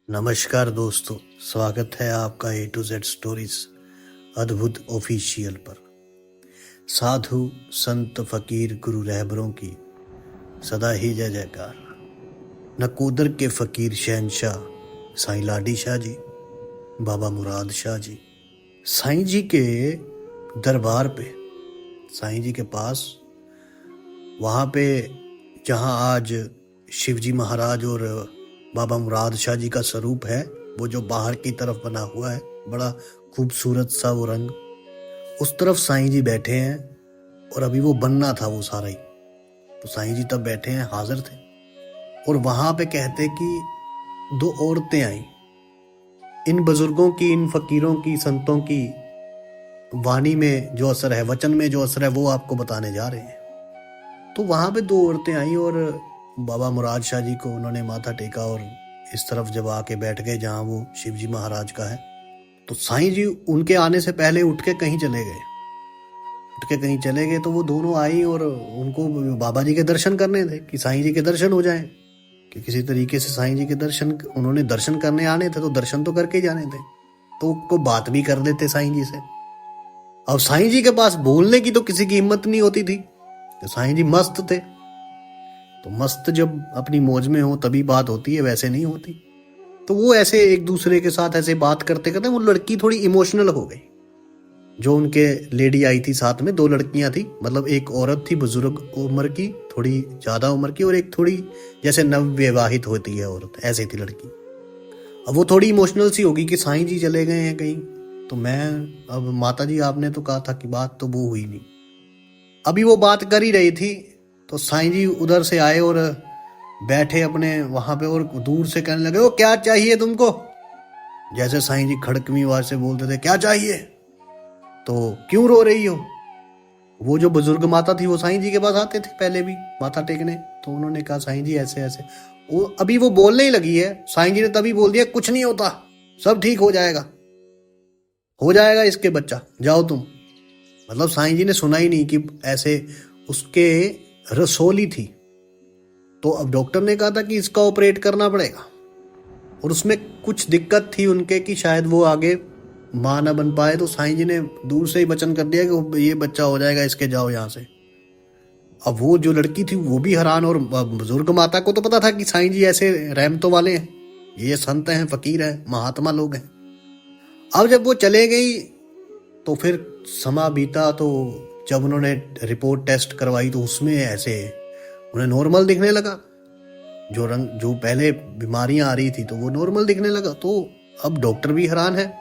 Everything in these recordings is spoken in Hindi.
नमस्कार दोस्तों, स्वागत है आपका ए टू जेड स्टोरीज अद्भुत ऑफिशियल पर। साधु संत फकीर गुरु रहबरों की सदा ही जय जयकार। नकोदर के फकीर शहनशाह साईं लाडी शाह जी, बाबा मुराद शाह जी, साईं जी के दरबार पे, साईं जी के पास, वहाँ पे जहाँ आज शिवजी महाराज और बाबा मुराद शाह जी का स्वरूप है, वो जो बाहर की तरफ बना हुआ है, बड़ा खूबसूरत सा वो रंग, उस तरफ साईं जी बैठे हैं। और अभी वो बनना था वो सारा ही, तो साईं जी तब बैठे हैं, हाजिर थे। और वहां पे कहते कि दो औरतें आई। इन बुजुर्गों की, इन फकीरों की, संतों की वाणी में जो असर है, वचन में जो असर है, वो आपको बताने जा रहे हैं। तो वहां पे दो औरतें आई और बाबा मुराद शाह जी को उन्होंने माथा टेका और इस तरफ जब आके बैठ गए जहाँ वो शिवजी महाराज का है, तो साईं जी उनके आने से पहले उठ के कहीं चले गए। तो वो दोनों आई और उनको बाबा जी के दर्शन करने थे कि साईं जी के दर्शन हो जाएं, कि किसी तरीके से साईं जी के दर्शन, उन्होंने दर्शन करने आने थे तो दर्शन तो करके ही जाने थे, तो को बात भी कर लेते साईं जी से। अब साईं जी के पास बोलने की तो किसी की हिम्मत नहीं होती थी, तो साईं जी मस्त थे। तो मस्त जब अपनी मौज में हो तभी बात होती है, वैसे नहीं होती। तो वो ऐसे एक दूसरे के साथ ऐसे बात करते करते वो लड़की थोड़ी इमोशनल हो गई। जो उनके लेडी आई थी साथ में, दो लड़कियां थी, मतलब एक औरत थी बुजुर्ग उम्र की, थोड़ी ज्यादा उम्र की, और एक थोड़ी जैसे नवविवाहित होती है औरत, ऐसी थी लड़की। अब वो थोड़ी इमोशनल सी होगी कि साईं जी चले गए हैं कहीं, तो मैं, अब माता जी आपने तो कहा था कि बात तो वो हुई नहीं। अभी वो बात कर ही रही थी तो साईं जी उधर से आए और बैठे अपने वहां पे, और दूर से कहने लगे, ओ क्या चाहिए तुमको। जैसे साईं जी खड़कमी आवाज से बोलते थे, क्या चाहिए, तो क्यों रो रही हो। वो जो बुजुर्ग माता थी वो साईं जी के पास आते थे पहले भी माथा टेकने, तो उन्होंने कहा साईं जी ऐसे ऐसे। वो अभी वो बोलने ही लगी है, साईं जी ने तभी बोल दिया, कुछ नहीं होता, सब ठीक हो जाएगा इसके बच्चा, जाओ तुम। मतलब साईं जी ने सुना ही नहीं कि ऐसे उसके रसोली थी। तो अब डॉक्टर ने कहा था कि इसका ऑपरेट करना पड़ेगा, और उसमें कुछ दिक्कत थी उनके कि शायद वो आगे मां ना बन पाए। तो साईं जी ने दूर से ही वचन कर दिया कि ये बच्चा हो जाएगा, इसके जाओ यहाँ से। अब वो जो लड़की थी वो भी हैरान, और बुजुर्ग माता को तो पता था कि साईं जी ऐसे रहमतों वाले हैं, ये संत हैं, फकीर हैं, महात्मा लोग हैं। अब जब वो चले गई तो फिर समा बीता, तो जब उन्होंने रिपोर्ट टेस्ट करवाई तो उसमें ऐसे उन्हें नॉर्मल दिखने लगा। जो रंग, जो पहले बीमारियां आ रही थी तो वो नॉर्मल दिखने लगा। तो अब डॉक्टर भी हैरान है।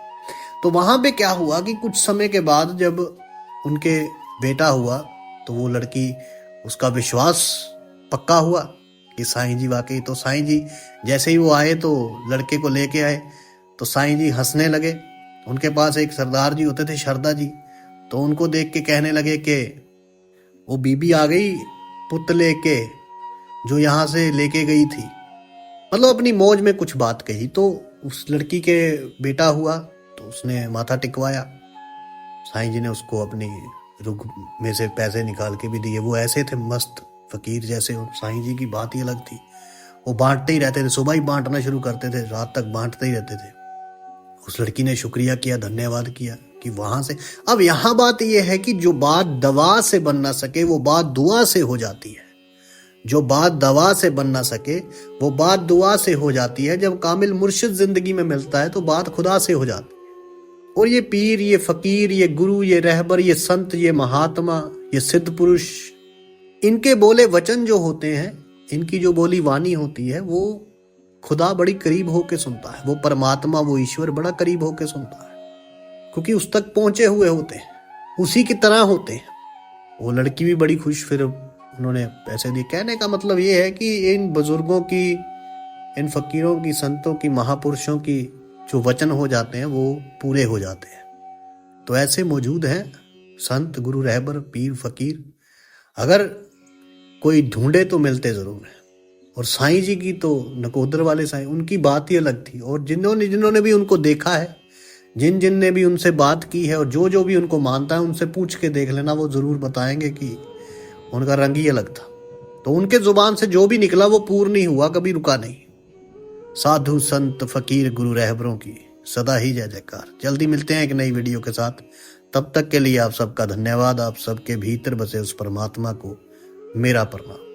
तो वहां पे क्या हुआ कि कुछ समय के बाद जब उनके बेटा हुआ तो वो लड़की, उसका विश्वास पक्का हुआ कि साईं जी वाकई। तो साईं जी जैसे ही वो आए तो लड़के को लेके आए, तो साईं जी हंसने लगे। उनके पास एक सरदार जी होते थे, शारदा जी, तो उनको देख के कहने लगे कि वो बीबी आ गई पुत लेके, जो यहाँ से लेके गई थी। मतलब अपनी मौज में कुछ बात कही। तो उस लड़की के बेटा हुआ तो उसने माथा टिकवाया। साईं जी ने उसको अपनी रुग में से पैसे निकाल के भी दिए। वो ऐसे थे मस्त फकीर जैसे, और साईं जी की बात ही अलग थी। वो बांटते ही रहते थे, सुबह ही बांटना शुरू करते थे, रात तक बांटते ही रहते थे। उस लड़की ने शुक्रिया किया, धन्यवाद किया कि वहां से। अब यहाँ बात यह है कि जो बात दवा से बन ना सके वो बात दुआ से हो जाती है। जो बात दवा से बन ना सके वो बात दुआ से हो जाती है। जब कामिल मुर्शिद जिंदगी में मिलता है तो बात खुदा से हो जाती है। और ये पीर, ये फकीर, ये गुरु, ये रहबर, ये संत, ये महात्मा, ये सिद्ध पुरुष, इनके बोले वचन जो होते हैं, इनकी जो बोली वाणी होती है, वो खुदा बड़ी करीब होके सुनता है। वो परमात्मा, वो ईश्वर बड़ा करीब होके सुनता है, क्योंकि उस तक पहुंचे हुए होते हैं, उसी की तरह होते हैं। वो लड़की भी बड़ी खुश, फिर उन्होंने पैसे दिए। कहने का मतलब ये है कि इन बुजुर्गों की, इन फकीरों की, संतों की, महापुरुषों की जो वचन हो जाते हैं वो पूरे हो जाते हैं। तो ऐसे मौजूद हैं संत, गुरु, रहबर, पीर, फकीर। अगर कोई ढूंढे तो मिलते जरूर हैं। और साईं जी की तो, नकोदर वाले साईं, उनकी बात ही अलग थी। और जिन्होंने भी उनको देखा है, जिन ने भी उनसे बात की है, और जो भी उनको मानता है, उनसे पूछ के देख लेना, वो जरूर बताएंगे कि उनका रंग ही अलग था। तो उनके जुबान से जो भी निकला वो पूर्ण ही हुआ, कभी रुका नहीं। साधु संत फकीर गुरु रहबरों की सदा ही जय जयकार। जल्दी मिलते हैं एक नई वीडियो के साथ। तब तक के लिए आप सबका धन्यवाद। आप सबके भीतर बसे उस परमात्मा को मेरा प्रणाम।